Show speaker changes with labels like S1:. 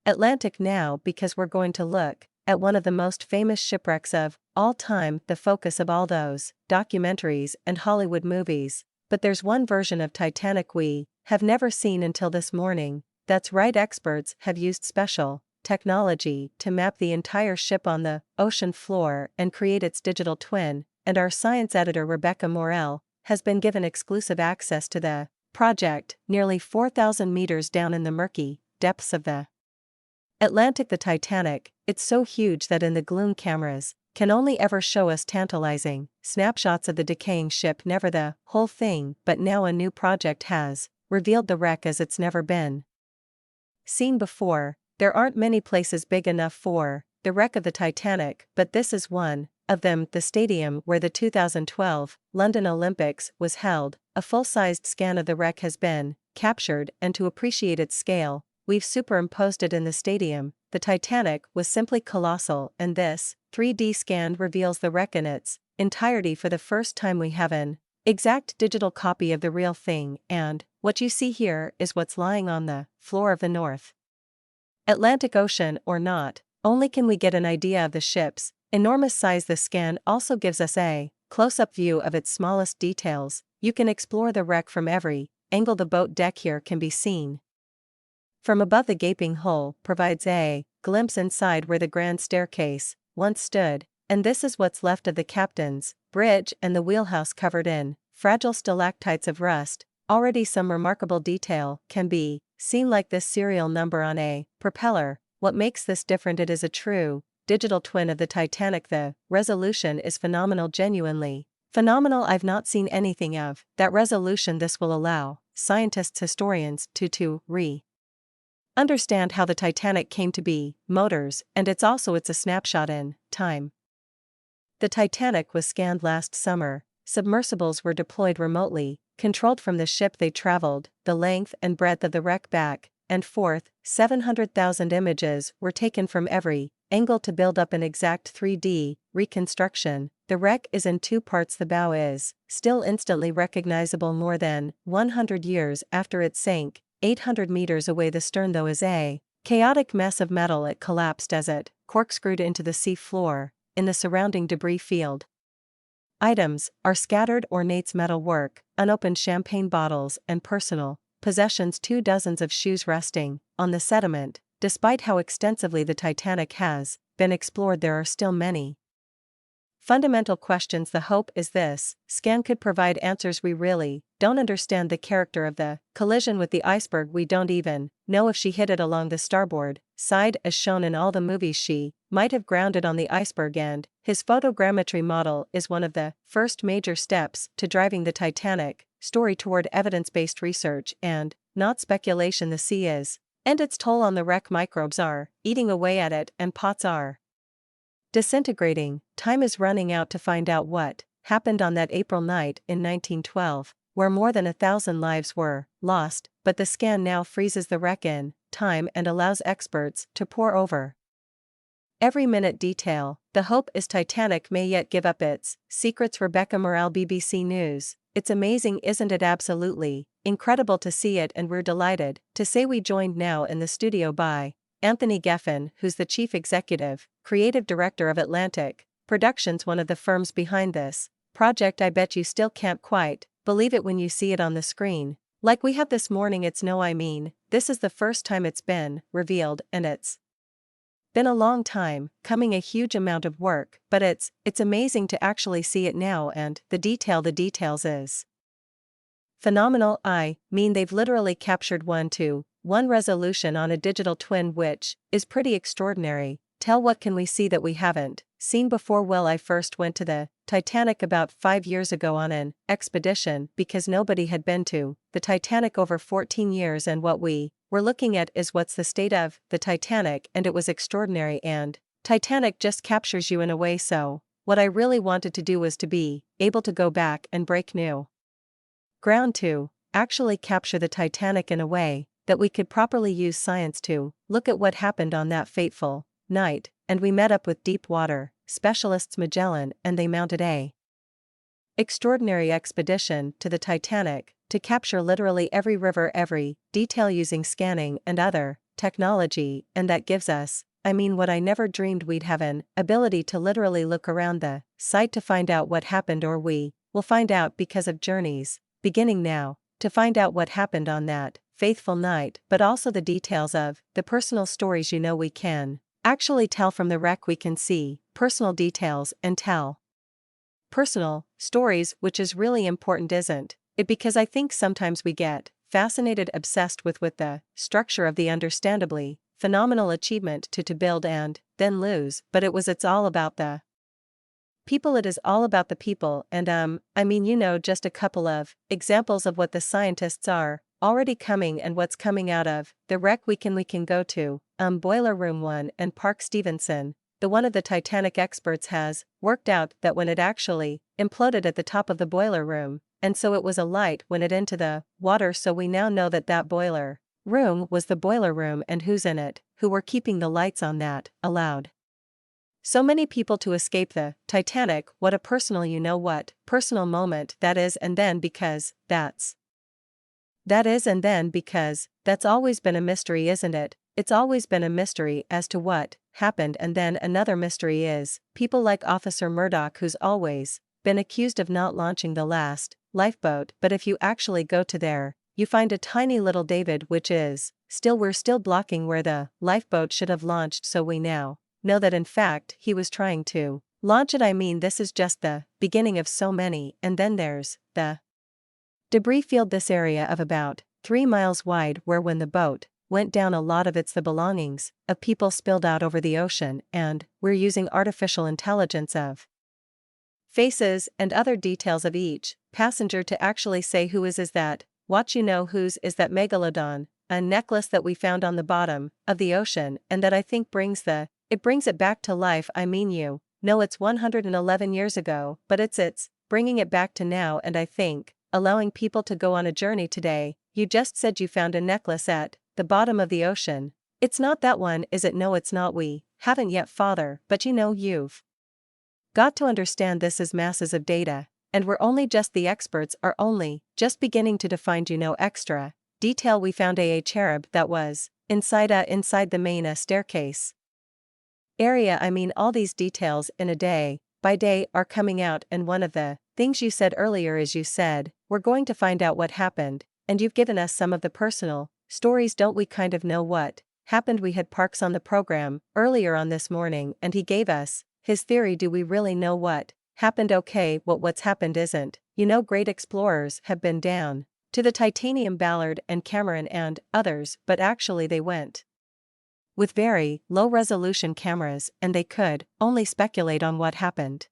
S1: Atlantic now because we're going to look at one of the most famous shipwrecks of all time, the focus of all those documentaries and Hollywood movies. But there's one version of Titanic we have never seen until this morning. That's right, experts have used special technology to map the entire ship on the ocean floor and create its digital twin, and our science editor Rebecca Morell has been given exclusive access to the project nearly 4,000 meters down in the murky depths of the Atlantic. The Titanic, it's so huge that in the gloom cameras can only ever show us tantalizing snapshots of the decaying ship, never the whole thing. But now a new project has revealed the wreck as it's never been seen before. There aren't many places big enough for the wreck of the Titanic, but this is one of them, the stadium where the 2012 London Olympics was held. A full-sized scan of the wreck has been captured, and to appreciate its scale, we've superimposed it in the stadium. The Titanic was simply colossal, and this 3D scan reveals the wreck in its entirety for the first time. We have an exact digital copy of the real thing, and what you see here is what's lying on the floor of the North Atlantic Ocean. Or not only can we get an idea of the ship's enormous size, the scan also gives us a close-up view of its smallest details. You can explore the wreck from every angle. The boat deck here can be seen from above. The gaping hole provides a glimpse inside where the grand staircase once stood, and this is what's left of the captain's bridge and the wheelhouse covered in fragile stalactites of rust. Already some remarkable detail can be seen, like this serial number on a propeller. What makes this different? It is a true digital twin of the Titanic. The resolution is phenomenal, genuinely phenomenal. I've not seen anything of that resolution. This will allow scientists, historians to understand how the Titanic came to be. Motors, and it's a snapshot in time. The Titanic was scanned last summer. Submersibles were deployed remotely, controlled from the ship. They traveled the length and breadth of the wreck back and forth. 700,000 images were taken from every angle to build up an exact 3D reconstruction. The wreck is in two parts. The bow is still instantly recognizable more than 100 years after it sank 800 meters away. The stern, though, is a chaotic mess of metal. It collapsed as it corkscrewed into the sea floor. In the surrounding debris field, items are scattered: ornate metal work, unopened champagne bottles, and personal possessions. 2 dozens of shoes resting on the sediment. Despite how extensively the Titanic has been explored, there are still many fundamental questions. The hope is this scan could provide answers. We really don't understand the character of the collision with the iceberg. We don't even know if she hit it along the starboard side as shown in all the movies. She might have grounded on the iceberg, and his photogrammetry model is one of the first major steps to driving the Titanic story toward evidence-based research and not speculation. The sea is and its toll on the wreck. Microbes are eating away at it, and pots are disintegrating. Time is running out to find out what happened on that April night in 1912, where more than 1,000 lives were lost. But the scan now freezes the wreck in time and allows experts to pore over every minute detail. The hope is Titanic may yet give up its secrets. Rebecca Morell, BBC News. It's amazing, isn't it? Absolutely incredible to see it, and we're delighted to say we joined now in the studio by Anthony Geffen, who's the chief executive creative director of Atlantic Productions, one of the firms behind this project. I bet you still can't quite believe it when you see it on the screen, like we have this morning. This is the first time it's been revealed, and it's been a long time coming, a huge amount of work, but it's amazing to actually see it now, and the details is phenomenal. They've literally captured 1:1 resolution on a digital twin, which is pretty extraordinary. Tell, what can we see that we haven't seen before? Well, I first went to the Titanic about 5 years ago on an expedition because nobody had been to the Titanic over 14 years, and what we were looking at is what's the state of the Titanic, and it was extraordinary, and Titanic just captures you in a way. So what I really wanted to do was to be able to go back and break new ground to actually capture the Titanic in a way that we could properly use science to look at what happened on that fateful night. And we met up with deep water specialists Magellan, and they mounted a extraordinary expedition to the Titanic to capture literally every river, every detail, using scanning and other technology, and that gives us, what I never dreamed we'd have, an ability to literally look around the site to find out what happened, or we will find out because of journeys, beginning now, to find out what happened on that faithful night, but also the details of the personal stories we can actually tell from the wreck. We can see personal details and tell personal stories, which is really important, isn't it? Because I think sometimes we get fascinated, obsessed with the structure of the understandably phenomenal achievement to build and then lose, but it's all about the people. It is all about the people, and just a couple of examples of what the scientists are already coming and what's coming out of the wreck. We can go to Boiler Room 1, and Park Stevenson, the one of the Titanic experts, has worked out that when it actually imploded at the top of the boiler room, and so it was a light when it into the water, so we now know that boiler room was the boiler room, and who's in it, who were keeping the lights on, that allowed so many people to escape the Titanic. What a personal personal moment that is, and then because that's always been a mystery, isn't it? It's always been a mystery as to what happened, and then another mystery is people like Officer Murdoch, who's always been accused of not launching the last lifeboat, but if you actually go to there, you find a tiny little David, which is we're still blocking where the lifeboat should have launched, so we now know that in fact he was trying to launch it. This is just the beginning of so many, and then there's the debris field, this area of about 3 miles wide, where when the boat went down, a lot of it's the belongings of people spilled out over the ocean, and we're using artificial intelligence of faces and other details of each passenger to actually say who is that watch, whose is that megalodon, a necklace that we found on the bottom of the ocean, and that I think brings it back to life. It's 111 years ago, but it's bringing it back to now, and I think allowing people to go on a journey today. You just said you found a necklace at the bottom of the ocean. It's not that one, is it? No, it's not. We haven't yet, Father, but you've got to understand this is masses of data, and the experts are only just beginning to define extra detail. We found a cherub that was inside the main staircase area. All these details in a day by day are coming out, and one of the things you said earlier is you said, we're going to find out what happened, and you've given us some of the personal stories. Don't we kind of know what happened? We had Parks on the program earlier on this morning, and he gave us his theory. Do we really know what happened? Okay, what's happened isn't, great explorers have been down to the Titanium, Ballard and Cameron and others, but actually they went with very low-resolution cameras, and they could only speculate on what happened.